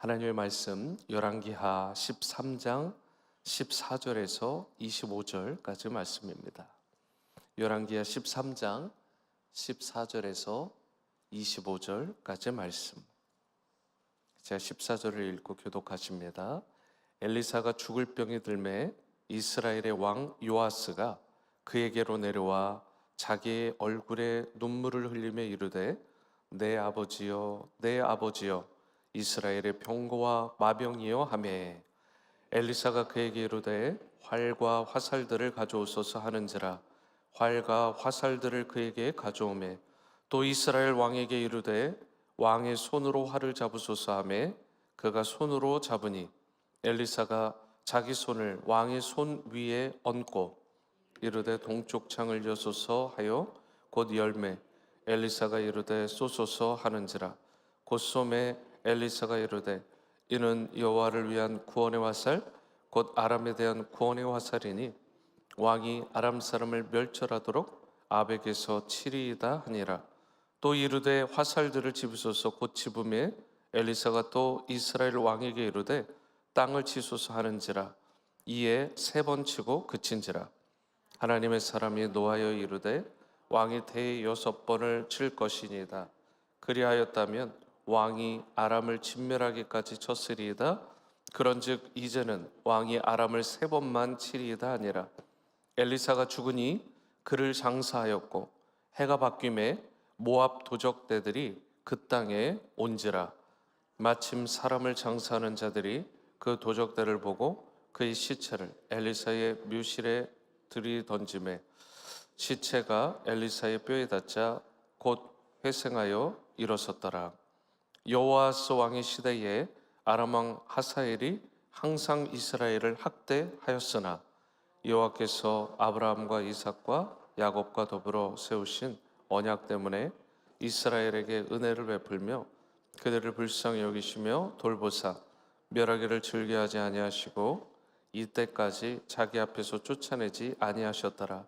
하나님의 말씀 열왕기하 13장 14절에서 25절까지 말씀입니다. 열왕기하 13장 14절에서 25절까지 말씀. 제가 14절을 읽고 교독하십니다. 엘리사가 죽을 병이 들매 이스라엘의 왕 요아스가 그에게로 내려와 자기의 얼굴에 눈물을 흘리며 이르되 내 아버지여 내 아버지여 이스라엘의 병거와 마병이여 하매 엘리사가 그에게 이르되 활과 화살들을 가져오소서 하는지라 활과 화살들을 그에게 가져오매 또 이스라엘 왕에게 이르되 왕의 손으로 활을 잡으소서 하매 그가 손으로 잡으니 엘리사가 자기 손을 왕의 손 위에 얹고 이르되 동쪽 창을 여소서 하여 곧 열매 엘리사가 이르되 쏘소서 하는지라 곧 쏘매 엘리사가 이르되 이는 여호와를 위한 구원의 화살 곧 아람에 대한 구원의 화살이니 왕이 아람 사람을 멸절하도록 아벡에서 치리이다 하니라. 또 이르되 화살들을 집으소서 곧 집음에 엘리사가 또 이스라엘 왕에게 이르되 땅을 치소서 하는지라 이에 3번 치고 그친지라. 하나님의 사람이 노하여 이르되 왕이 대 6번을 칠 것이니이다. 그리하였다면 왕이 아람을 진멸하기까지 쳤으리이다. 그런즉 이제는 왕이 아람을 3번만 치리이다 하니라. 엘리사가 죽으니 그를 장사하였고 해가 바뀌매 모압 도적대들이 그 땅에 온지라. 마침 사람을 장사하는 자들이 그 도적대를 보고 그의 시체를 엘리사의 묘실에 들이던지매 시체가 엘리사의 뼈에 닿자 곧 회생하여 일어섰더라. 여호아스 왕의 시대에 아람 왕 하사엘이 항상 이스라엘을 학대하였으나 여호와께서 아브라함과 이삭과 야곱과 더불어 세우신 언약 때문에 이스라엘에게 은혜를 베풀며 그들을 불쌍히 여기시며 돌보사 멸하기를 즐겨하지 아니하시고 이때까지 자기 앞에서 쫓아내지 아니하셨더라.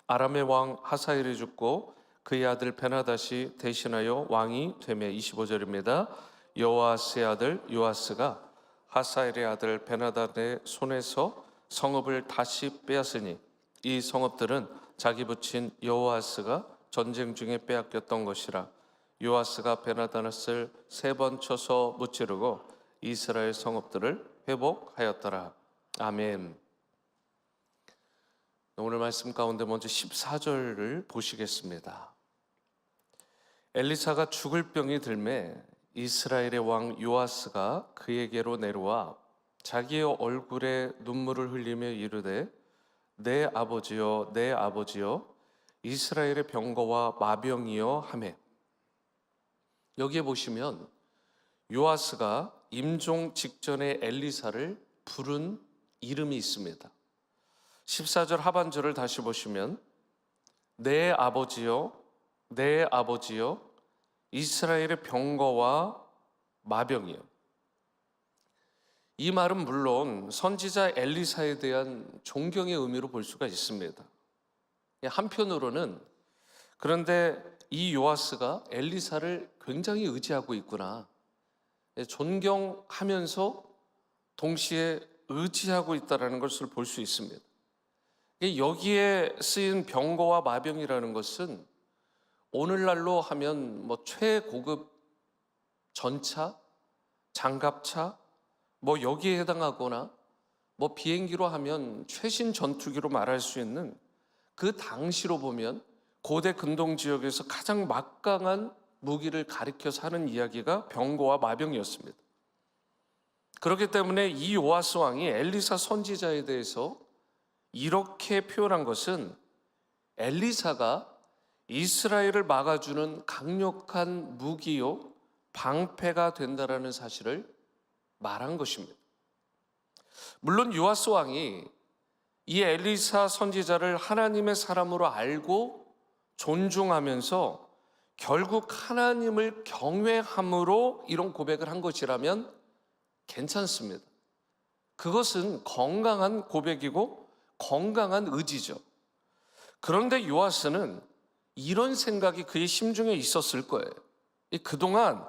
아람의 왕 하사엘이 죽고 그의 아들 베나다시 대신하여 왕이 되매 25절입니다. 여호아스의 아들 요아스가 하사엘의 아들 베나다의 손에서 성읍을 다시 빼앗으니 이 성읍들은 자기 부친 여호아스가 전쟁 중에 빼앗겼던 것이라. 요아스가 베나다낫을 3번 쳐서 무찌르고 이스라엘 성읍들을 회복하였더라. 아멘. 오늘 말씀 가운데 먼저 14절을 보시겠습니다. 엘리사가 죽을 병이 들매 이스라엘의 왕 요아스가 그에게로 내려와 자기의 얼굴에 눈물을 흘리며 이르되 내 아버지여 내 아버지여 이스라엘의 병거와 마병이여 하매. 여기에 보시면 요아스가 임종 직전에 엘리사를 부른 이름이 있습니다. 14절 하반절을 다시 보시면 내 아버지여 내 아버지여 이스라엘의 병거와 마병이요. 이 말은 물론 선지자 엘리사에 대한 존경의 의미로 볼 수가 있습니다. 한편으로는 그런데 이 요아스가 엘리사를 굉장히 의지하고 있구나, 존경하면서 동시에 의지하고 있다는 것을 볼 수 있습니다. 여기에 쓰인 병거와 마병이라는 것은 오늘날로 하면 최고급 전차, 장갑차 여기에 해당하거나 비행기로 하면 최신 전투기로 말할 수 있는 그 당시로 보면 고대 근동 지역에서 가장 막강한 무기를 가리켜서 하는 이야기가 병거와 마병이었습니다. 그렇기 때문에 이 요아스 왕이 엘리사 선지자에 대해서 이렇게 표현한 것은 엘리사가 이스라엘을 막아주는 강력한 무기요 방패가 된다라는 사실을 말한 것입니다. 물론 요아스 왕이 이 엘리사 선지자를 하나님의 사람으로 알고 존중하면서 결국 하나님을 경외함으로 이런 고백을 한 것이라면 괜찮습니다. 그것은 건강한 고백이고 건강한 의지죠. 그런데 요아스는 이런 생각이 그의 심중에 있었을 거예요. 그동안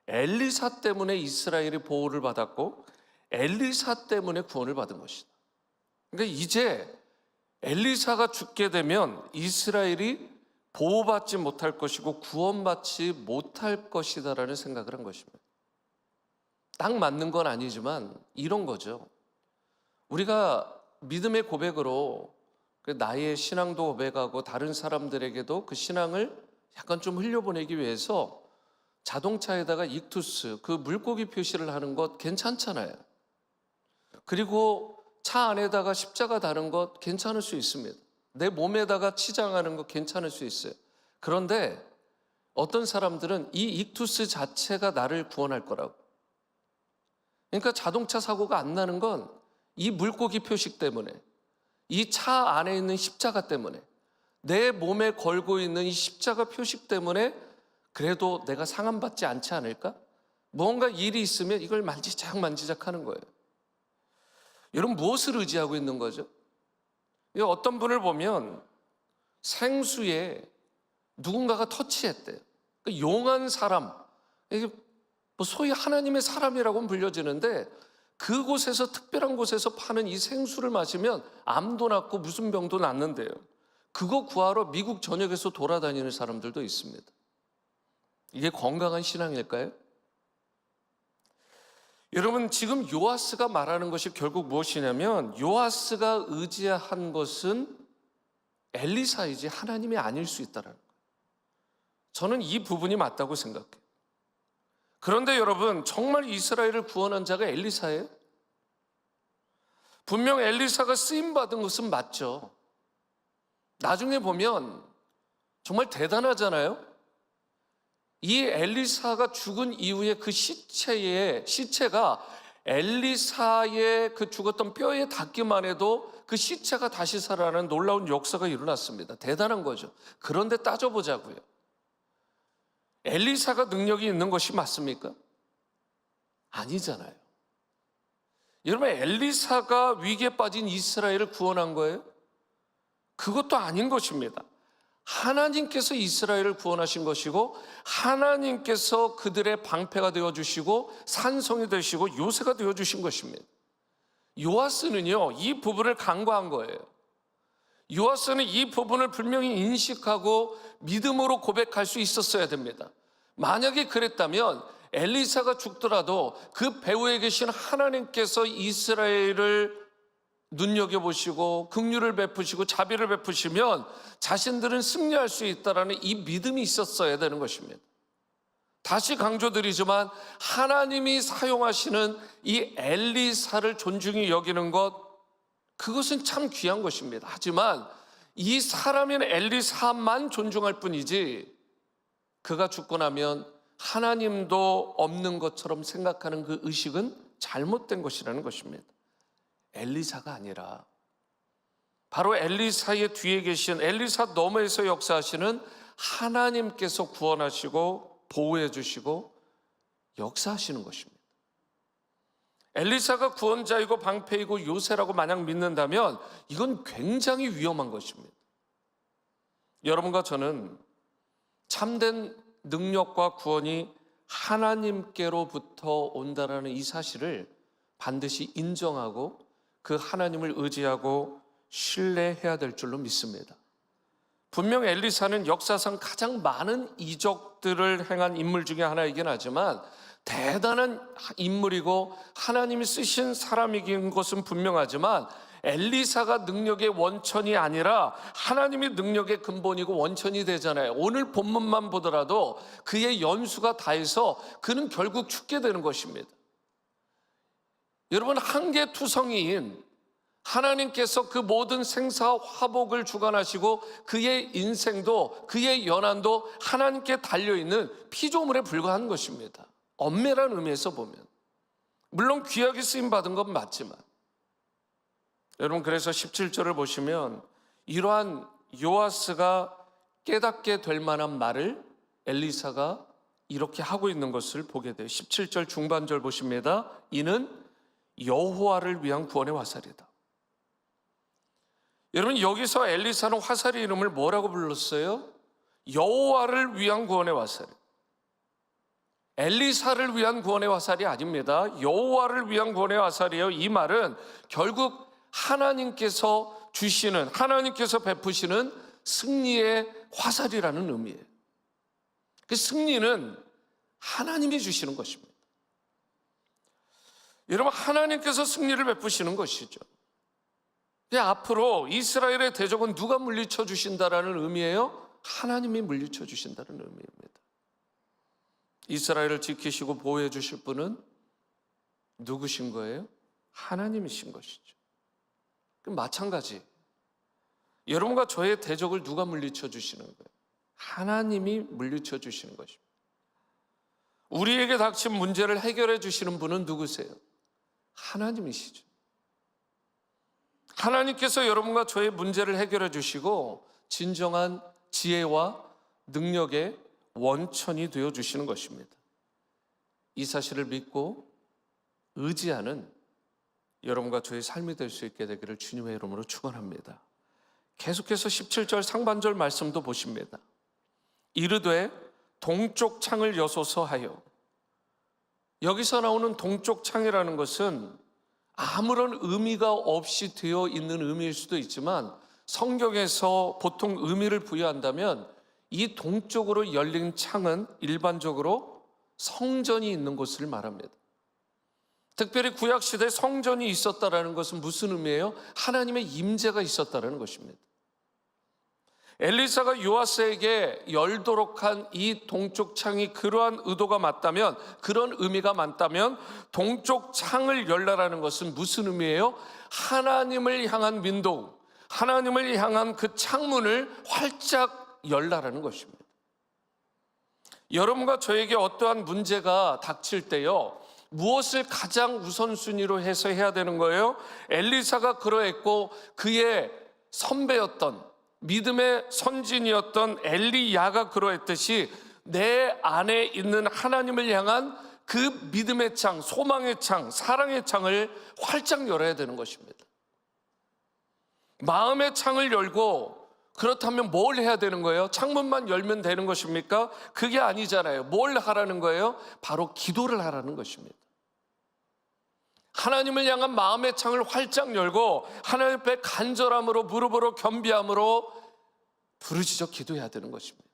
엘리사 때문에 이스라엘이 보호를 받았고 엘리사 때문에 구원을 받은 것이다. 그러니까 이제 엘리사가 죽게 되면 이스라엘이 보호받지 못할 것이고 구원받지 못할 것이다라는 생각을 한 것입니다. 딱 맞는 건 아니지만 이런 거죠. 우리가 믿음의 고백으로 나의 신앙도 고백하고 다른 사람들에게도 그 신앙을 약간 좀 흘려보내기 위해서 자동차에다가 익투스, 그 물고기 표시를 하는 것 괜찮잖아요. 그리고 차 안에다가 십자가 다는 것 괜찮을 수 있습니다. 내 몸에다가 치장하는 것 괜찮을 수 있어요. 그런데 어떤 사람들은 이 익투스 자체가 나를 구원할 거라고. 그러니까 자동차 사고가 안 나는 건 이 물고기 표식 때문에, 이 차 안에 있는 십자가 때문에, 내 몸에 걸고 있는 이 십자가 표식 때문에 그래도 내가 상함받지 않지 않을까? 뭔가 일이 있으면 이걸 만지작 하는 거예요. 여러분, 무엇을 의지하고 있는 거죠? 어떤 분을 보면 생수에 누군가가 터치했대요. 용한 사람, 이게 소위 하나님의 사람이라고는 불려지는데 그곳에서, 특별한 곳에서 파는 이 생수를 마시면 암도 낫고 무슨 병도 낫는데요. 그거 구하러 미국 전역에서 돌아다니는 사람들도 있습니다. 이게 건강한 신앙일까요? 여러분, 지금 요아스가 말하는 것이 결국 무엇이냐면 요아스가 의지한 것은 엘리사이지 하나님이 아닐 수 있다는 거예요. 저는 이 부분이 맞다고 생각해요. 그런데 여러분, 정말 이스라엘을 구원한 자가 엘리사예요? 분명 엘리사가 쓰임받은 것은 맞죠. 나중에 보면 정말 대단하잖아요. 이 엘리사가 죽은 이후에 그 시체가 엘리사의 그 죽었던 뼈에 닿기만 해도 그 시체가 다시 살아나는 놀라운 역사가 일어났습니다. 대단한 거죠. 그런데 따져보자고요. 엘리사가 능력이 있는 것이 맞습니까? 아니잖아요. 여러분, 엘리사가 위기에 빠진 이스라엘을 구원한 거예요? 그것도 아닌 것입니다. 하나님께서 이스라엘을 구원하신 것이고 하나님께서 그들의 방패가 되어주시고 산성이 되시고 요새가 되어주신 것입니다. 요아스는요, 이 부분을 간과한 거예요. 요아스는 이 부분을 분명히 인식하고 믿음으로 고백할 수 있었어야 됩니다. 만약에 그랬다면 엘리사가 죽더라도 그 배후에 계신 하나님께서 이스라엘을 눈여겨보시고 긍휼을 베푸시고 자비를 베푸시면 자신들은 승리할 수 있다는 이 믿음이 있었어야 되는 것입니다. 다시 강조드리지만 하나님이 사용하시는 이 엘리사를 존중히 여기는 것, 그것은 참 귀한 것입니다. 하지만 이 사람인 엘리사만 존중할 뿐이지 그가 죽고 나면 하나님도 없는 것처럼 생각하는 그 의식은 잘못된 것이라는 것입니다. 엘리사가 아니라 바로 엘리사의 뒤에 계신 엘리사 너머에서 역사하시는 하나님께서 구원하시고 보호해 주시고 역사하시는 것입니다. 엘리사가 구원자이고 방패이고 요새라고 만약 믿는다면 이건 굉장히 위험한 것입니다. 여러분과 저는 참된 능력과 구원이 하나님께로부터 온다라는 이 사실을 반드시 인정하고 그 하나님을 의지하고 신뢰해야 될 줄로 믿습니다. 분명 엘리사는 역사상 가장 많은 이적들을 행한 인물 중에 하나이긴 하지만 대단한 인물이고 하나님이 쓰신 사람이긴 것은 분명하지만 엘리사가 능력의 원천이 아니라 하나님이 능력의 근본이고 원천이 되잖아요. 오늘 본문만 보더라도 그의 연수가 다해서 그는 결국 죽게 되는 것입니다. 여러분, 한계투성이인 하나님께서 그 모든 생사 화복을 주관하시고 그의 인생도 그의 연한도 하나님께 달려있는 피조물에 불과한 것입니다. 엄밀한 의미에서 보면 물론 귀하게 쓰임받은 건 맞지만 여러분, 그래서 17절을 보시면 이러한 요아스가 깨닫게 될 만한 말을 엘리사가 이렇게 하고 있는 것을 보게 돼요. 17절 중반절 보십니다. 이는 여호와를 위한 구원의 화살이다. 여러분, 여기서 엘리사는 화살의 이름을 뭐라고 불렀어요? 여호와를 위한 구원의 화살. 엘리사를 위한 구원의 화살이 아닙니다. 여호와를 위한 구원의 화살이에요. 이 말은 결국 하나님께서 주시는, 하나님께서 베푸시는 승리의 화살이라는 의미예요. 그 승리는 하나님이 주시는 것입니다. 여러분, 하나님께서 승리를 베푸시는 것이죠. 앞으로 이스라엘의 대적은 누가 물리쳐 주신다라는 의미예요? 하나님이 물리쳐 주신다는 의미입니다. 이스라엘을 지키시고 보호해 주실 분은 누구신 거예요? 하나님이신 것이죠. 그럼 마찬가지, 여러분과 저의 대적을 누가 물리쳐 주시는 거예요? 하나님이 물리쳐 주시는 것입니다. 우리에게 닥친 문제를 해결해 주시는 분은 누구세요? 하나님이시죠. 하나님께서 여러분과 저의 문제를 해결해 주시고 진정한 지혜와 능력의 원천이 되어 주시는 것입니다. 이 사실을 믿고 의지하는 여러분과 저의 삶이 될 수 있게 되기를 주님의 이름으로 축원합니다. 계속해서 17절 상반절 말씀도 보십니다. 이르되 동쪽 창을 여소서 하여. 여기서 나오는 동쪽 창이라는 것은 아무런 의미가 없이 되어 있는 의미일 수도 있지만 성경에서 보통 의미를 부여한다면 이 동쪽으로 열린 창은 일반적으로 성전이 있는 곳을 말합니다. 특별히 구약시대에 성전이 있었다는 것은 무슨 의미예요? 하나님의 임재가 있었다는 것입니다. 엘리사가 요아스에게 열도록 한 이 동쪽 창이 그러한 의도가 맞다면, 그런 의미가 맞다면 동쪽 창을 열라라는 것은 무슨 의미예요? 하나님을 향한 윈도우, 하나님을 향한 그 창문을 활짝 열라라는 것입니다. 여러분과 저에게 어떠한 문제가 닥칠 때요, 무엇을 가장 우선순위로 해서 해야 되는 거예요? 엘리사가 그러했고 그의 선배였던, 믿음의 선진이었던 엘리야가 그러했듯이 내 안에 있는 하나님을 향한 그 믿음의 창, 소망의 창, 사랑의 창을 활짝 열어야 되는 것입니다. 마음의 창을 열고, 그렇다면 뭘 해야 되는 거예요? 창문만 열면 되는 것입니까? 그게 아니잖아요. 뭘 하라는 거예요? 바로 기도를 하라는 것입니다. 하나님을 향한 마음의 창을 활짝 열고 하나님 앞에 간절함으로, 무릎으로, 겸비함으로 부르짖어 기도해야 되는 것입니다.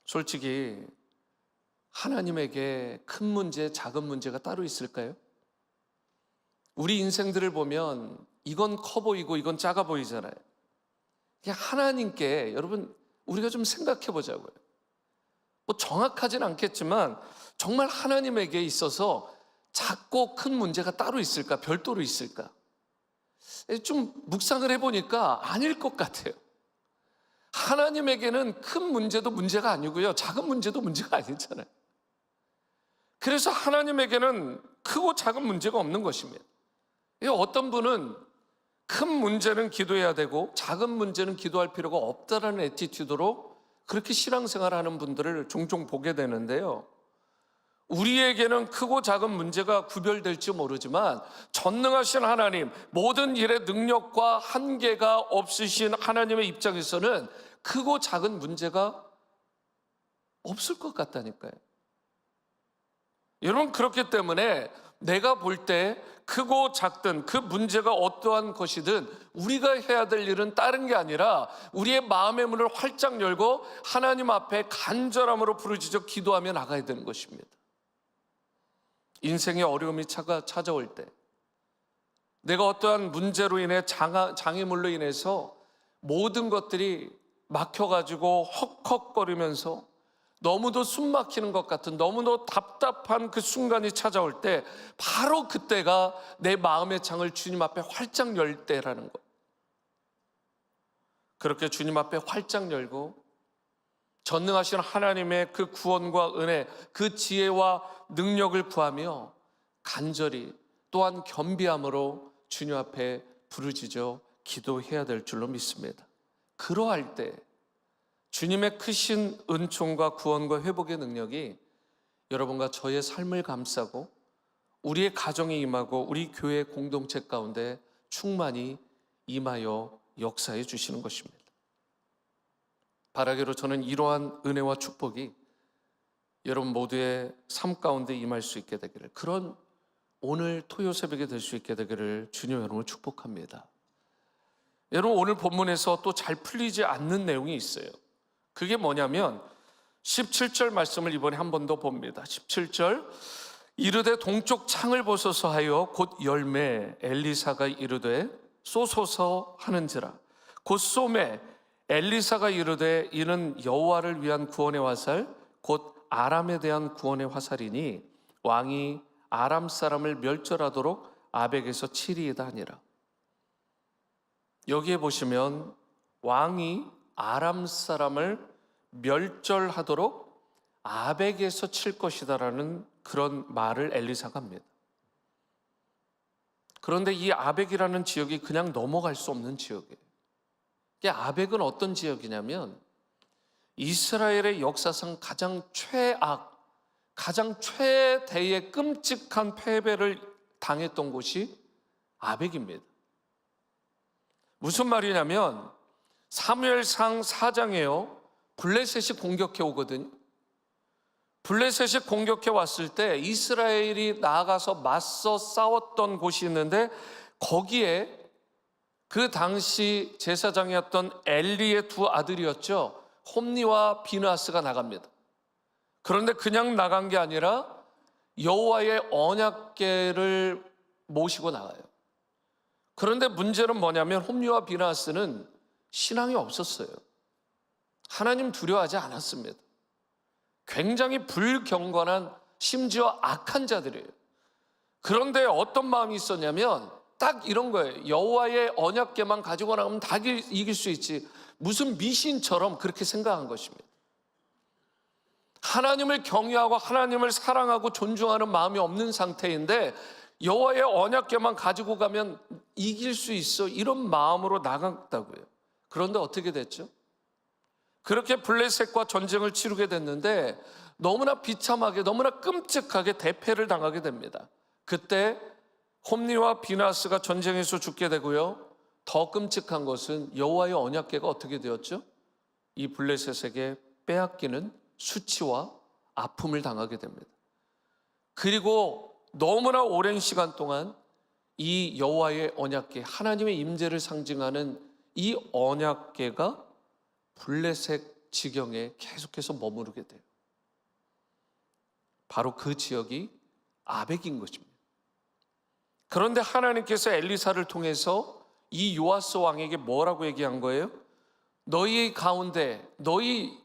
솔직히 하나님에게 큰 문제, 작은 문제가 따로 있을까요? 우리 인생들을 보면 이건 커 보이고 이건 작아 보이잖아요. 그냥 하나님께, 여러분, 우리가 좀 생각해 보자고요. 뭐 정확하진 않겠지만 정말 하나님에게 있어서 작고 큰 문제가 따로 있을까? 별도로 있을까? 좀 묵상을 해보니까 아닐 것 같아요. 하나님에게는 큰 문제도 문제가 아니고요, 작은 문제도 문제가 아니잖아요. 그래서 하나님에게는 크고 작은 문제가 없는 것입니다. 어떤 분은 큰 문제는 기도해야 되고 작은 문제는 기도할 필요가 없다라는 애티튜드로 그렇게 신앙생활을 하는 분들을 종종 보게 되는데요, 우리에게는 크고 작은 문제가 구별될지 모르지만 전능하신 하나님, 모든 일에 능력과 한계가 없으신 하나님의 입장에서는 크고 작은 문제가 없을 것 같다니까요. 여러분, 그렇기 때문에 내가 볼 때 크고 작든 그 문제가 어떠한 것이든 우리가 해야 될 일은 다른 게 아니라 우리의 마음의 문을 활짝 열고 하나님 앞에 간절함으로 부르짖어 기도하며 나가야 되는 것입니다. 인생의 어려움이 찾아올 때, 내가 어떠한 문제로 인해 장애물로 인해서 모든 것들이 막혀가지고 헉헉거리면서 너무도 숨 막히는 것 같은, 너무도 답답한 그 순간이 찾아올 때, 바로 그때가 내 마음의 창을 주님 앞에 활짝 열 때라는 것. 그렇게 주님 앞에 활짝 열고 전능하신 하나님의 그 구원과 은혜, 그 지혜와 능력을 구하며 간절히 또한 겸비함으로 주님 앞에 부르짖어 기도해야 될 줄로 믿습니다. 그러할 때 주님의 크신 은총과 구원과 회복의 능력이 여러분과 저의 삶을 감싸고 우리의 가정에 임하고 우리 교회 공동체 가운데 충만히 임하여 역사해 주시는 것입니다. 바라기로 저는 이러한 은혜와 축복이 여러분 모두의 삶 가운데 임할 수 있게 되기를, 그런 오늘 토요 새벽에 될 수 있게 되기를 주님 여러분을 축복합니다. 여러분, 오늘 본문에서 또 잘 풀리지 않는 내용이 있어요. 그게 뭐냐면 17절 말씀을 이번에 한 번 더 봅니다. 17절, 이르되 동쪽 창을 보소서 하여 곧 열매, 엘리사가 이르되 쏘소서 하는지라. 곧 쏘매, 엘리사가 이르되 이는 여호와를 위한 구원의 화살, 곧 아람에 대한 구원의 화살이니 왕이 아람 사람을 멸절하도록 아벡에서 치리이다 하니라. 여기에 보시면 왕이 아람 사람을 멸절하도록 아벡에서 칠 것이다라는 그런 말을 엘리사가 합니다. 그런데 이 아벡이라는 지역이 그냥 넘어갈 수 없는 지역이에요. 아벡은 어떤 지역이냐면 이스라엘의 역사상 가장 최악, 가장 최대의 끔찍한 패배를 당했던 곳이 아벡입니다. 무슨 말이냐면 사무엘상 4장에요, 블레셋이 공격해 오거든요. 블레셋이 공격해 왔을 때 이스라엘이 나아가서 맞서 싸웠던 곳이 있는데, 거기에 그 당시 제사장이었던 엘리의 두 아들이었죠, 홈니와 비느하스가 나갑니다. 그런데 그냥 나간 게 아니라 여호와의 언약궤를 모시고 나가요. 그런데 문제는 뭐냐면 홈니와 비느하스는 신앙이 없었어요. 하나님 두려워하지 않았습니다. 굉장히 불경건한, 심지어 악한 자들이에요. 그런데 어떤 마음이 있었냐면 딱 이런 거예요. 여호와의 언약궤만 가지고 나가면 다 이길 수 있지, 무슨 미신처럼 그렇게 생각한 것입니다. 하나님을 경외하고 하나님을 사랑하고 존중하는 마음이 없는 상태인데 여호와의 언약궤만 가지고 가면 이길 수 있어, 이런 마음으로 나갔다고요. 그런데 어떻게 됐죠? 그렇게 블레셋과 전쟁을 치르게 됐는데 너무나 비참하게, 너무나 끔찍하게 대패를 당하게 됩니다. 그때 홈니와 비느하스가 전쟁에서 죽게 되고요, 더 끔찍한 것은 여호와의 언약궤가 어떻게 되었죠? 이 블레셋에게 빼앗기는 수치와 아픔을 당하게 됩니다. 그리고 너무나 오랜 시간 동안 이 여호와의 언약궤, 하나님의 임재를 상징하는 이 언약궤가 블레셋 지경에 계속해서 머무르게 돼요. 바로 그 지역이 아벡인 것입니다. 그런데 하나님께서 엘리사를 통해서 이 요아스 왕에게 뭐라고 얘기한 거예요? 너희 가운데, 너희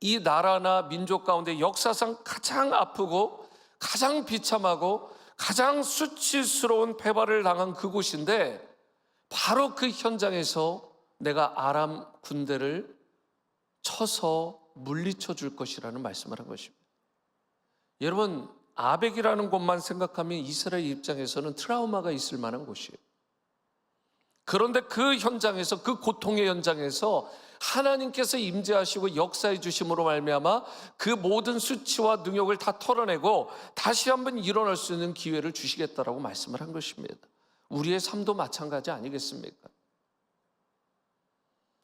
이 나라나 민족 가운데 역사상 가장 아프고 가장 비참하고 가장 수치스러운 패배를 당한 그곳인데, 바로 그 현장에서 내가 아람 군대를 쳐서 물리쳐 줄 것이라는 말씀을 한 것입니다. 여러분, 아벡이라는 곳만 생각하면 이스라엘 입장에서는 트라우마가 있을 만한 곳이에요. 그런데 그 현장에서, 그 고통의 현장에서 하나님께서 임재하시고 역사해 주심으로 말미암아 그 모든 수치와 능욕을 다 털어내고 다시 한번 일어날 수 있는 기회를 주시겠다라고 말씀을 한 것입니다. 우리의 삶도 마찬가지 아니겠습니까?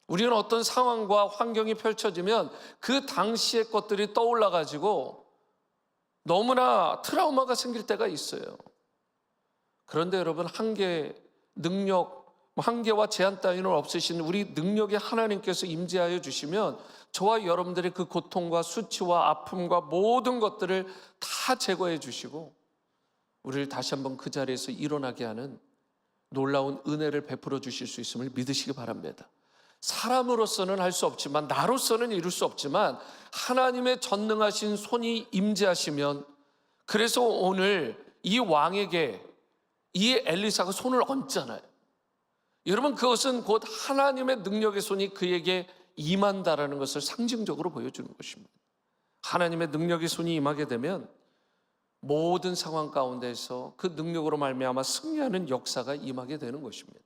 우리는 어떤 상황과 환경이 펼쳐지면 그 당시의 것들이 떠올라 가지고 너무나 트라우마가 생길 때가 있어요. 그런데 여러분, 한계와 제한 따위는 없으신 우리 능력의 하나님께서 임재하여 주시면 저와 여러분들의 그 고통과 수치와 아픔과 모든 것들을 다 제거해 주시고 우리를 다시 한번 그 자리에서 일어나게 하는 놀라운 은혜를 베풀어 주실 수 있음을 믿으시기 바랍니다. 사람으로서는 할 수 없지만, 나로서는 이룰 수 없지만 하나님의 전능하신 손이 임재하시면, 그래서 오늘 이 왕에게 이 엘리사가 손을 얹잖아요. 여러분, 그것은 곧 하나님의 능력의 손이 그에게 임한다라는 것을 상징적으로 보여주는 것입니다. 하나님의 능력의 손이 임하게 되면 모든 상황 가운데서 그 능력으로 말미암아 승리하는 역사가 임하게 되는 것입니다.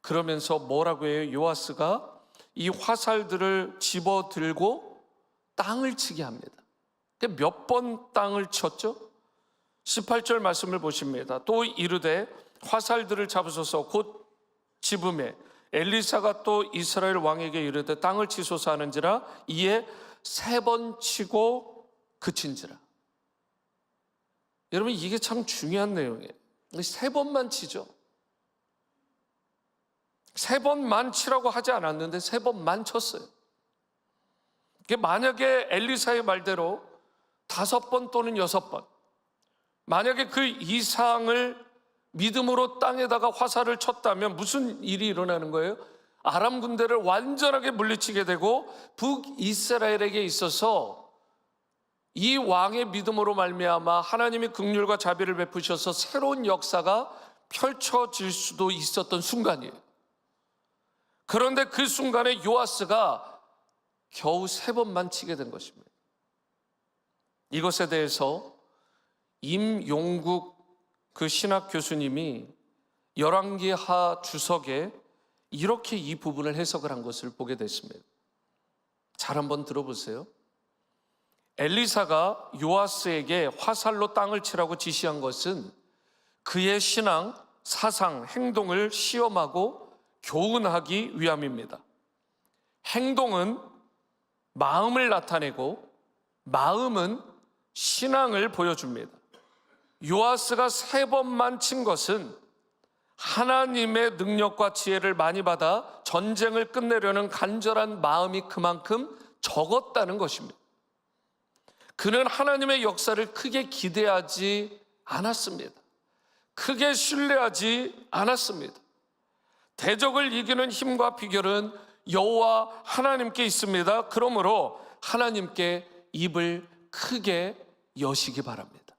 그러면서 뭐라고 해요? 요아스가 이 화살들을 집어들고 땅을 치게 합니다. 몇 번 땅을 쳤죠? 18절 말씀을 보십니다. 또 이르되 화살들을 잡으소서 곧 집음에 엘리사가 또 이스라엘 왕에게 이르되 땅을 치소서 하는지라. 이에 3번 치고 그친지라. 여러분, 이게 참 중요한 내용이에요. 3번만 치죠. 3번만 치라고 하지 않았는데 3번만 쳤어요. 만약에 엘리사의 말대로 5번 또는 6번, 만약에 그 이상을 믿음으로 땅에다가 화살을 쳤다면 무슨 일이 일어나는 거예요? 아람 군대를 완전하게 물리치게 되고 북이스라엘에게 있어서 이 왕의 믿음으로 말미암아 하나님이 긍휼과 자비를 베푸셔서 새로운 역사가 펼쳐질 수도 있었던 순간이에요. 그런데 그 순간에 요아스가 겨우 3번만 치게 된 것입니다. 이것에 대해서 임용국 그 신학 교수님이 열왕기하 주석에 이렇게 이 부분을 해석을 한 것을 보게 됐습니다. 잘 한번 들어보세요. 엘리사가 요아스에게 화살로 땅을 치라고 지시한 것은 그의 신앙, 사상, 행동을 시험하고 교훈하기 위함입니다. 행동은 마음을 나타내고 마음은 신앙을 보여줍니다. 요아스가 3번만 친 것은 하나님의 능력과 지혜를 많이 받아 전쟁을 끝내려는 간절한 마음이 그만큼 적었다는 것입니다. 그는 하나님의 역사를 크게 기대하지 않았습니다. 크게 신뢰하지 않았습니다. 대적을 이기는 힘과 비결은 여호와 하나님께 있습니다. 그러므로 하나님께 입을 크게 여시기 바랍니다.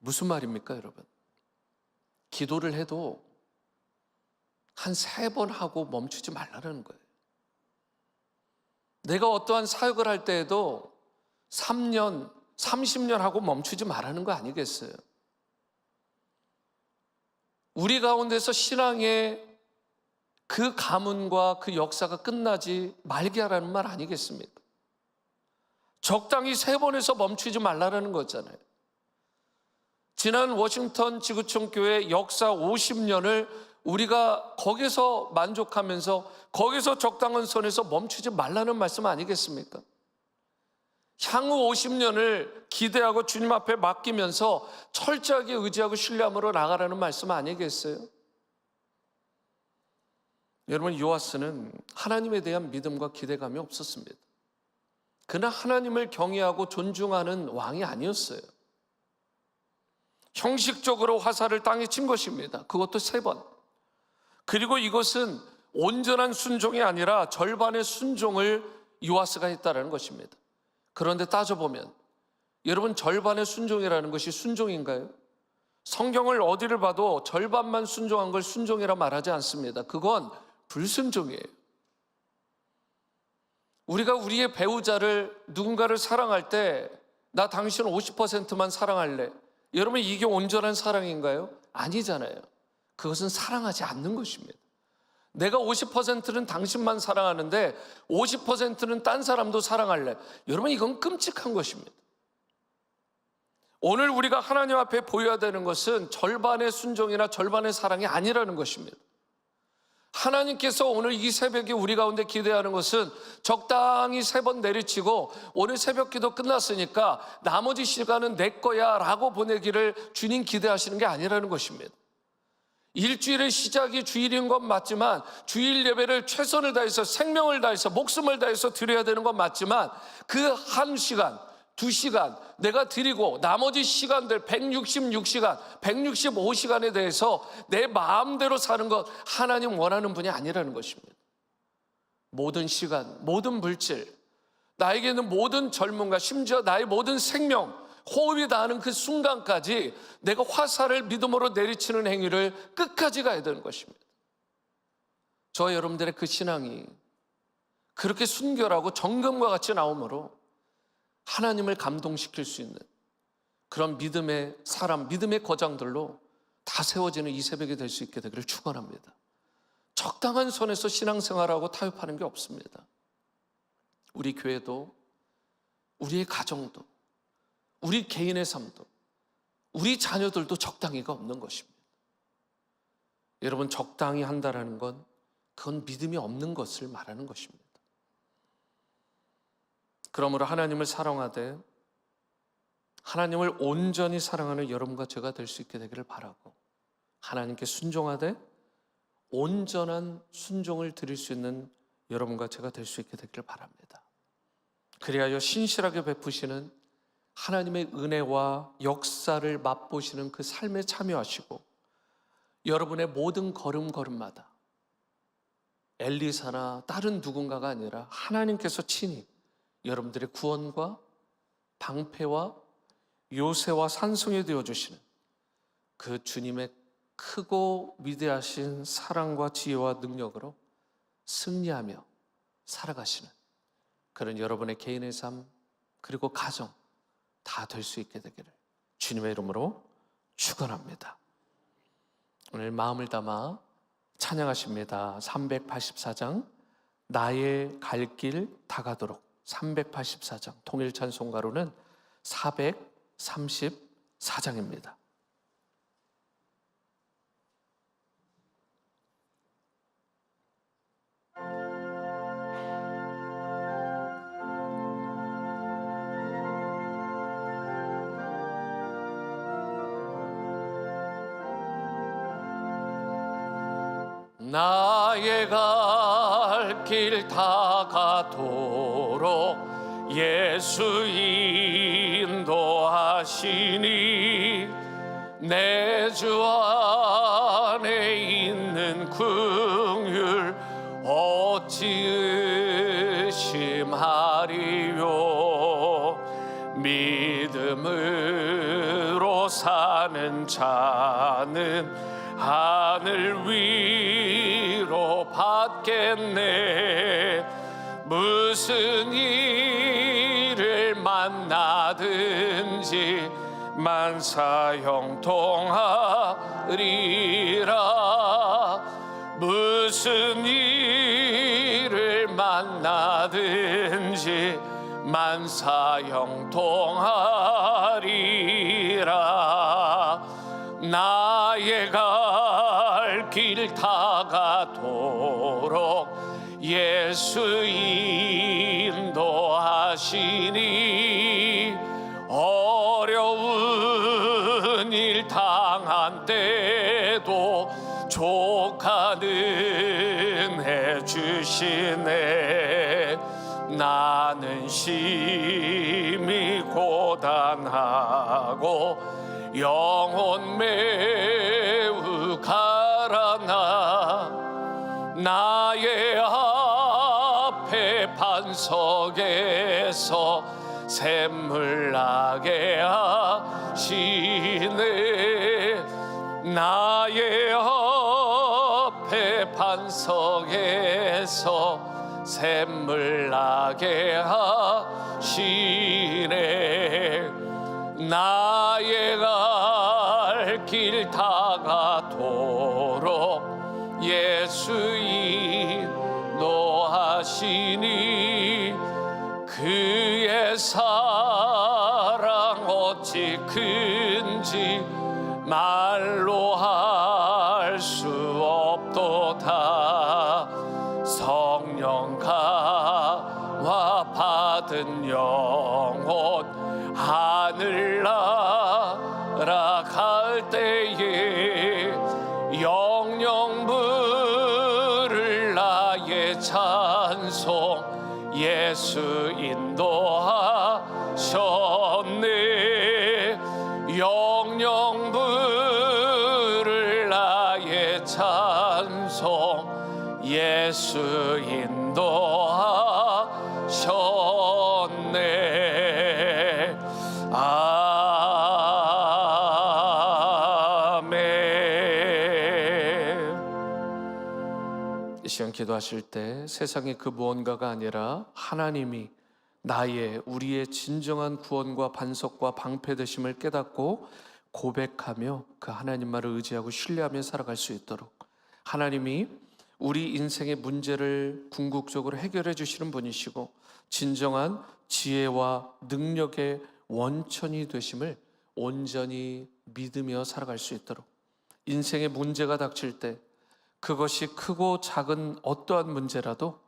무슨 말입니까, 여러분? 기도를 해도 한 3번 하고 멈추지 말라는 거예요. 내가 어떠한 사역을 할 때에도 3년, 30년 하고 멈추지 말라는 거 아니겠어요? 우리 가운데서 신앙의 그 가문과 그 역사가 끝나지 말게 하라는 말 아니겠습니까? 적당히 3번에서 멈추지 말라는 거잖아요. 지난 워싱턴 지구촌 교회 역사 50년을 우리가 거기서 만족하면서 거기서 적당한 선에서 멈추지 말라는 말씀 아니겠습니까? 향후 50년을 기대하고 주님 앞에 맡기면서 철저하게 의지하고 신뢰함으로 나가라는 말씀 아니겠어요? 여러분, 요아스는 하나님에 대한 믿음과 기대감이 없었습니다. 그는 하나님을 경외하고 존중하는 왕이 아니었어요. 형식적으로 화살을 땅에 친 것입니다. 그것도 3번. 그리고 이것은 온전한 순종이 아니라 절반의 순종을 요아스가 했다는 것입니다. 그런데 따져보면 여러분, 절반의 순종이라는 것이 순종인가요? 성경을 어디를 봐도 절반만 순종한 걸 순종이라 말하지 않습니다. 그건 불순종이에요. 우리가 우리의 배우자를, 누군가를 사랑할 때 나 당신 50%만 사랑할래. 여러분, 이게 온전한 사랑인가요? 아니잖아요. 그것은 사랑하지 않는 것입니다. 내가 50%는 당신만 사랑하는데 50%는 딴 사람도 사랑할래. 여러분, 이건 끔찍한 것입니다. 오늘 우리가 하나님 앞에 보여야 되는 것은 절반의 순종이나 절반의 사랑이 아니라는 것입니다. 하나님께서 오늘 이 새벽에 우리 가운데 기대하는 것은 적당히 3번 내리치고 오늘 새벽 기도 끝났으니까 나머지 시간은 내 거야 라고 보내기를 주님 기대하시는 게 아니라는 것입니다. 일주일의 시작이 주일인 건 맞지만 주일 예배를 최선을 다해서 생명을 다해서 목숨을 다해서 드려야 되는 건 맞지만 그 1시간, 2시간 내가 드리고 나머지 시간들 166시간, 165시간에 대해서 내 마음대로 사는 것 하나님 원하는 분이 아니라는 것입니다. 모든 시간, 모든 물질, 나에게는 모든 젊음과 심지어 나의 모든 생명, 호흡이 닿는 그 순간까지 내가 화살을 믿음으로 내리치는 행위를 끝까지 가야 되는 것입니다. 저와 여러분들의 그 신앙이 그렇게 순결하고 정금과 같이 나오므로 하나님을 감동시킬 수 있는 그런 믿음의 사람, 믿음의 거장들로 다 세워지는 이 새벽이 될 수 있게 되기를 축원합니다. 적당한 선에서 신앙생활하고 타협하는 게 없습니다. 우리 교회도, 우리의 가정도, 우리 개인의 삶도, 우리 자녀들도 적당히가 없는 것입니다. 여러분, 적당히 한다라는 건 그건 믿음이 없는 것을 말하는 것입니다. 그러므로 하나님을 사랑하되 하나님을 온전히 사랑하는 여러분과 제가 될 수 있게 되기를 바라고, 하나님께 순종하되 온전한 순종을 드릴 수 있는 여러분과 제가 될 수 있게 되기를 바랍니다. 그리하여 신실하게 베푸시는 하나님의 은혜와 역사를 맛보시는 그 삶에 참여하시고, 여러분의 모든 걸음걸음마다 엘리사나 다른 누군가가 아니라 하나님께서 친히 여러분들의 구원과 방패와 요새와 산성이 되어주시는 그 주님의 크고 위대하신 사랑과 지혜와 능력으로 승리하며 살아가시는 그런 여러분의 개인의 삶 그리고 가정 다 될 수 있게 되기를 주님의 이름으로 축원합니다. 오늘 마음을 담아 찬양하십니다. 384장 나의 갈 길 다가도록, 384장 통일 찬송가로는 434장입니다. 나의 갈 길 다가도록 예수 인도하시니 내 주 안에 있는 긍휼 어찌 의심하리요. 믿음으로 사는 자는 하늘 위로 받겠네. 무슨 일을 만나든지 만사 형통하리라. 무슨 일을 만나든지 만사 형통하리라. 나의 갈 길 다가도록 예수 인도하시니 어려운 일 당한 때도 족하는 해 주시네. 나는 심히 고단하고 영혼 매우 가라나 나의 앞에 반석에서 샘물 나게 하시네. 나의 앞에 반석에서 샘물 나게 하시네. 나의 갈 길 다가도록 예수 인도하시니 그의 사랑 어찌 큰지 말로 할 수 없도다. 성령 강화 받은 영혼 하늘 날아갈 때에 영영 부를 나의 찬송 예수 인도하셨네. 영영 부를 나의 찬송 예수 인도하셨네. 아멘. 이 시간 기도하실 때 세상의 그 무언가가 아니라 하나님이 우리의 진정한 구원과 반석과 방패 되심을 깨닫고 고백하며 그 하나님 말을 의지하고 신뢰하며 살아갈 수 있도록 하나님이 우리 인생의 문제를 궁극적으로 해결해 주시는 분이시고 진정한 지혜와 능력의 원천이 되심을 온전히 믿으며 살아갈 수 있도록, 인생의 문제가 닥칠 때 그것이 크고 작은 어떠한 문제라도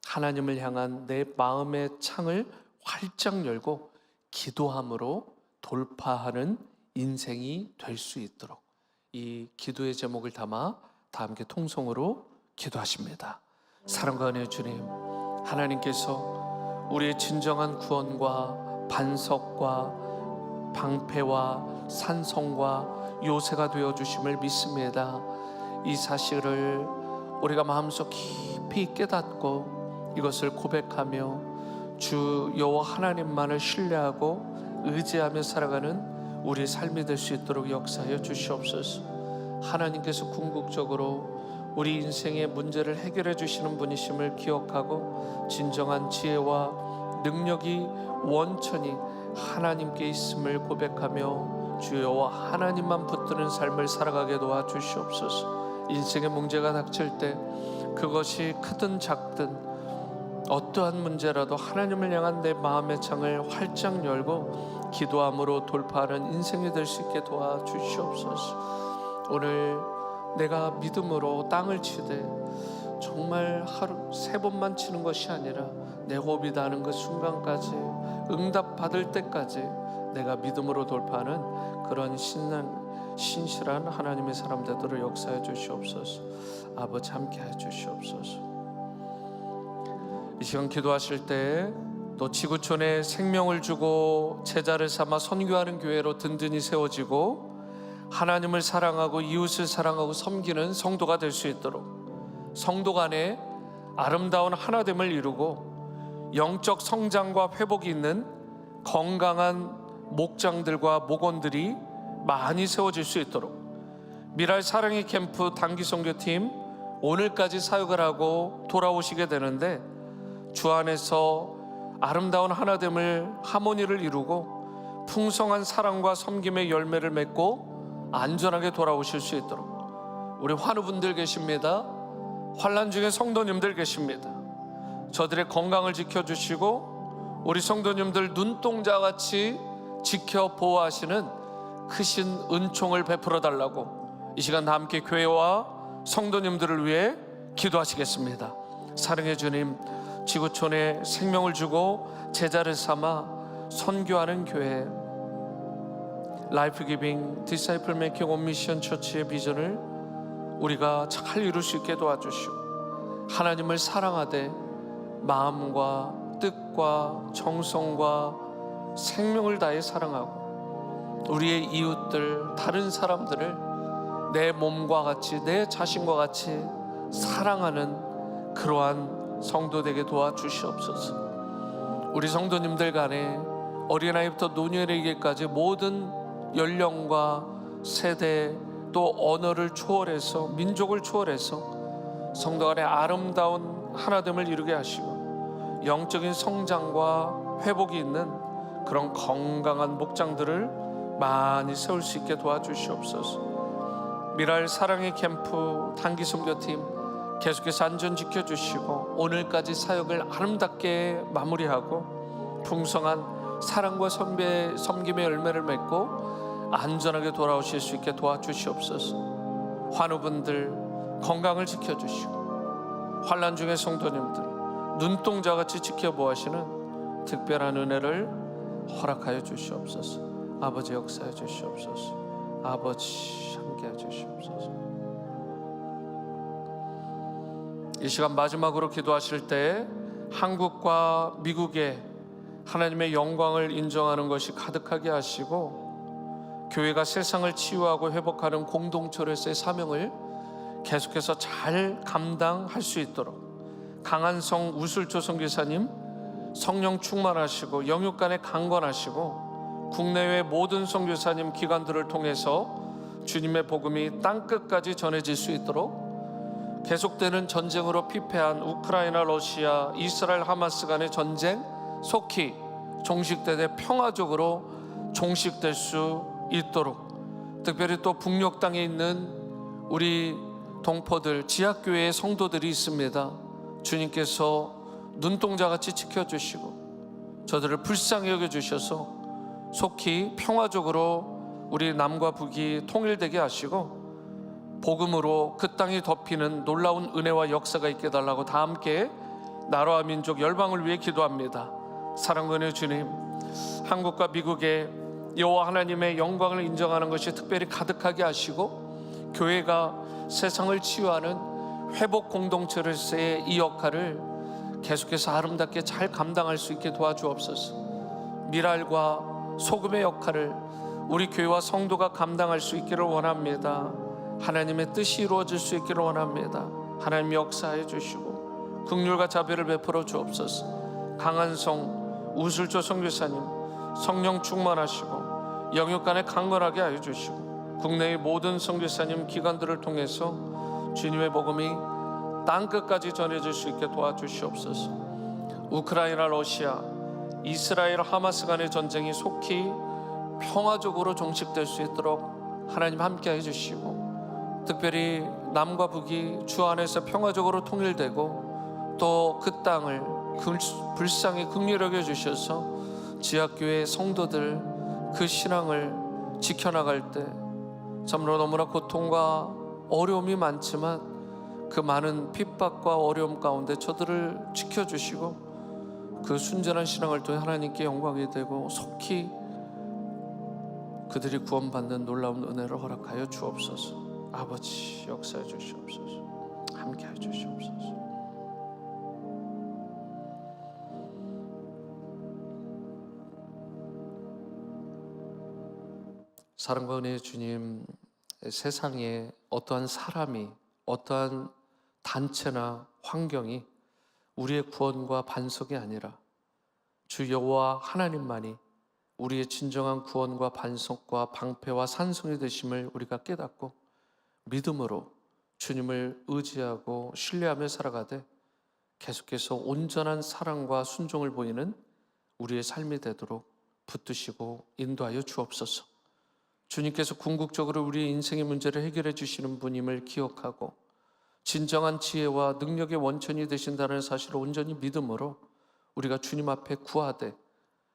하나님을 향한 내 마음의 창을 활짝 열고 기도함으로 돌파하는 인생이 될 수 있도록 이 기도의 제목을 담아 다 함께 통성으로 기도하십니다. 사랑과 은혜의 주님, 하나님께서 우리의 진정한 구원과 반석과 방패와 산성과 요새가 되어주심을 믿습니다. 이 사실을 우리가 마음속 깊이 깨닫고 이것을 고백하며 주 여호와 하나님만을 신뢰하고 의지하며 살아가는 우리의 삶이 될 수 있도록 역사하여 주시옵소서. 하나님께서 궁극적으로 우리 인생의 문제를 해결해 주시는 분이심을 기억하고 진정한 지혜와 능력이 원천히 하나님께 있음을 고백하며 주 여호와 하나님만 붙드는 삶을 살아가게 도와주시옵소서. 인생의 문제가 닥칠 때 그것이 크든 작든 어떠한 문제라도 하나님을 향한 내 마음의 창을 활짝 열고 기도함으로 돌파하는 인생이 될 수 있게 도와주시옵소서. 오늘 내가 믿음으로 땅을 치되 정말 하루 3번만 치는 것이 아니라 내 호흡이 닿는 그 순간까지 응답 받을 때까지 내가 믿음으로 돌파하는 그런 신실한 하나님의 사람 되도록 역사해 주시옵소서. 아버지 함께해 주시옵소서. 이 시간 기도하실 때 또 지구촌에 생명을 주고 제자를 삼아 선교하는 교회로 든든히 세워지고 하나님을 사랑하고 이웃을 사랑하고 섬기는 성도가 될 수 있도록 성도 간에 아름다운 하나됨을 이루고 영적 성장과 회복이 있는 건강한 목장들과 목원들이 많이 세워질 수 있도록 미랄 사랑의 캠프 단기 선교팀 오늘까지 사역을 하고 돌아오시게 되는데 주 안에서 아름다운 하나됨을 하모니를 이루고 풍성한 사랑과 섬김의 열매를 맺고 안전하게 돌아오실 수 있도록 우리 환우분들 계십니다. 환난 중에 성도님들 계십니다. 저들의 건강을 지켜주시고 우리 성도님들 눈동자같이 지켜 보호하시는 크신 은총을 베풀어 달라고 이 시간 다 함께 교회와 성도님들을 위해 기도하시겠습니다. 사랑의 주님, 지구촌에 생명을 주고 제자를 삼아 선교하는 교회 라이프 기빙 디사이플 메이킹 온 미션 처치의 비전을 우리가 잘 이룰 수 있게 도와주시고 하나님을 사랑하되 마음과 뜻과 정성과 생명을 다해 사랑하고 우리의 이웃들 다른 사람들을 내 몸과 같이 내 자신과 같이 사랑하는 그러한 성도 되게 도와주시옵소서. 우리 성도님들 간에 어린아이부터 노년에게까지 모든 연령과 세대 또 언어를 초월해서 민족을 초월해서 성도 간에 아름다운 하나됨을 이루게 하시고 영적인 성장과 회복이 있는 그런 건강한 목장들을 많이 세울 수 있게 도와주시옵소서. 미랄 사랑의 캠프 단기 선교팀 계속해서 안전 지켜주시고 오늘까지 사역을 아름답게 마무리하고 풍성한 사랑과 섬김의 열매를 맺고 안전하게 돌아오실 수 있게 도와주시옵소서. 환우분들 건강을 지켜주시고 환난 중의 성도님들 눈동자같이 지켜보시는 특별한 은혜를 허락하여 주시옵소서. 아버지 역사해 주시옵소서. 아버지 함께해 주시옵소서. 이 시간 마지막으로 기도하실 때 한국과 미국에 하나님의 영광을 인정하는 것이 가득하게 하시고 교회가 세상을 치유하고 회복하는 공동체로서의 사명을 계속해서 잘 감당할 수 있도록 강한성 우술조 선교사님 성령 충만하시고 영육간에 강건하시고 국내외 모든 선교사님 기관들을 통해서 주님의 복음이 땅끝까지 전해질 수 있도록 계속되는 전쟁으로 피폐한 우크라이나, 러시아, 이스라엘, 하마스 간의 전쟁 속히 종식되되 평화적으로 종식될 수 있도록 특별히 또 북녘 땅에 있는 우리 동포들 지하교회의 성도들이 있습니다. 주님께서 눈동자같이 지켜주시고 저들을 불쌍히 여겨주셔서 속히 평화적으로 우리 남과 북이 통일되게 하시고 복음으로 그 땅이 덮이는 놀라운 은혜와 역사가 있게 달라고 다 함께 나라와 민족 열방을 위해 기도합니다. 사랑하는 주님, 한국과 미국에 여호와 하나님의 영광을 인정하는 것이 특별히 가득하게 하시고 교회가 세상을 치유하는 회복 공동체로서의 이 역할을 계속해서 아름답게 잘 감당할 수 있게 도와주옵소서. 미랄과 소금의 역할을 우리 교회와 성도가 감당할 수 있기를 원합니다. 하나님의 뜻이 이루어질 수 있기를 원합니다. 하나님 역사해 주시고 긍휼과 자비를 베풀어 주옵소서. 강한성 우술조 선교사님 성령 충만하시고 영육간에 강건하게 하여 주시고 국내의 모든 선교사님 기관들을 통해서 주님의 복음이 땅끝까지 전해질 수 있게 도와주시옵소서. 우크라이나 러시아 이스라엘 하마스 간의 전쟁이 속히 평화적으로 종식될 수 있도록 하나님 함께 해주시고 특별히 남과 북이 주 안에서 평화적으로 통일되고 또 그 땅을 불쌍히 긍휼히 여겨주셔서 지하교회 성도들 그 신앙을 지켜나갈 때 참으로 너무나 고통과 어려움이 많지만 그 많은 핍박과 어려움 가운데 저들을 지켜주시고 그 순전한 신앙을 통해 하나님께 영광이 되고 속히 그들이 구원받는 놀라운 은혜를 허락하여 주옵소서. 아버지 역사해 주시옵소서. 함께해 주시옵소서. 사랑과 은혜의 주님, 세상에 어떠한 사람이 어떠한 단체나 환경이 우리의 구원과 반석이 아니라 주 여호와 하나님만이 우리의 진정한 구원과 반석과 방패와 산성이 되심을 우리가 깨닫고 믿음으로 주님을 의지하고 신뢰하며 살아가되 계속해서 온전한 사랑과 순종을 보이는 우리의 삶이 되도록 붙드시고 인도하여 주옵소서. 주님께서 궁극적으로 우리의 인생의 문제를 해결해 주시는 분임을 기억하고 진정한 지혜와 능력의 원천이 되신다는 사실을 온전히 믿음으로 우리가 주님 앞에 구하되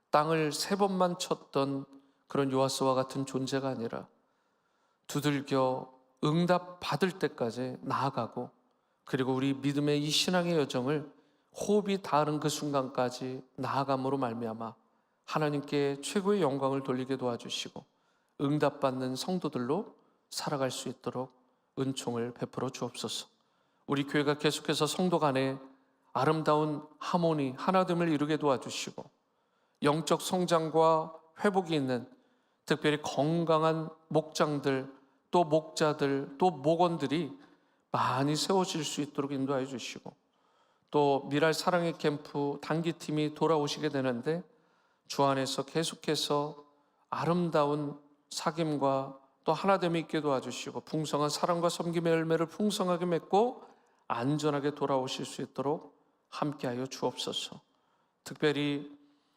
땅을 3번만 쳤던 그런 요아스와 같은 존재가 아니라 두들겨 응답 받을 때까지 나아가고 그리고 우리 믿음의 이 신앙의 여정을 호흡이 닿는 그 순간까지 나아감으로 말미암아 하나님께 최고의 영광을 돌리게 도와주시고 응답받는 성도들로 살아갈 수 있도록 은총을 베풀어 주옵소서. 우리 교회가 계속해서 성도 간에 아름다운 하모니, 하나됨을 이루게 도와주시고 영적 성장과 회복이 있는 특별히 건강한 목장들, 또 목자들, 또 목원들이 많이 세워질 수 있도록 인도하여 주시고 또 미랄 사랑의 캠프 단기팀이 돌아오시게 되는데 주 안에서 계속해서 아름다운 사귐과 또 하나됨이 있게 도와주시고 풍성한 사랑과 섬김의 열매를 풍성하게 맺고 안전하게 돌아오실 수 있도록 함께하여 주옵소서. 특별히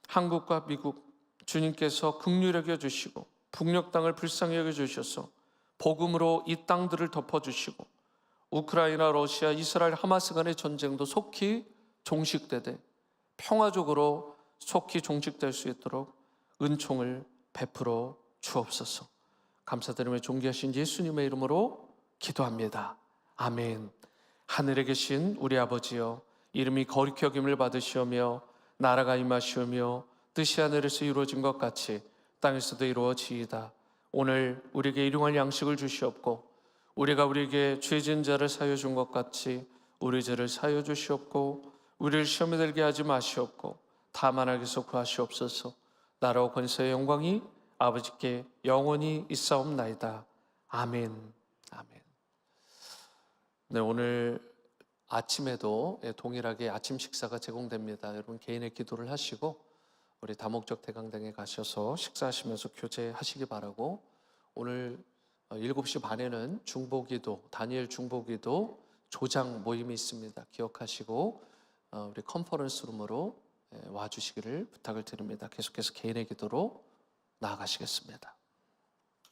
한국과 미국 주님께서 긍휼히 여겨주시고 북녘 땅을 불쌍히 여겨주셔서 복음으로 이 땅들을 덮어주시고 우크라이나, 러시아, 이스라엘, 하마스 간의 전쟁도 속히 종식되되 평화적으로 속히 종식될 수 있도록 은총을 베풀어 주옵소서. 감사드리며 존귀하신 예수님의 이름으로 기도합니다. 아멘. 하늘에 계신 우리 아버지여, 이름이 거룩히 여김을 받으시오며 나라가 임하시오며 뜻이 하늘에서 이루어진 것 같이 땅에서도 이루어지이다. 오늘 우리에게 일용할 양식을 주시옵고 우리가 우리에게 죄 지은 자를 사하여 준 것 같이 우리 죄를 사하여 주시옵고 우리를 시험에 들게 하지 마시옵고 다만 악에서 구하시옵소서. 나라와 권세의 영광이 아버지께 영원히 있사옵나이다. 아멘. 아멘. 네, 오늘 아침에도 동일하게 아침 식사가 제공됩니다. 여러분 개인의 기도를 하시고 우리 다목적 대강당에 가셔서 식사하시면서 교제하시기 바라고, 오늘 7시 반에는 중보기도, 다니엘 중보기도 조장 모임이 있습니다. 기억하시고 우리 컨퍼런스룸으로 와주시기를 부탁을 드립니다. 계속해서 개인의 기도로 나아가시겠습니다.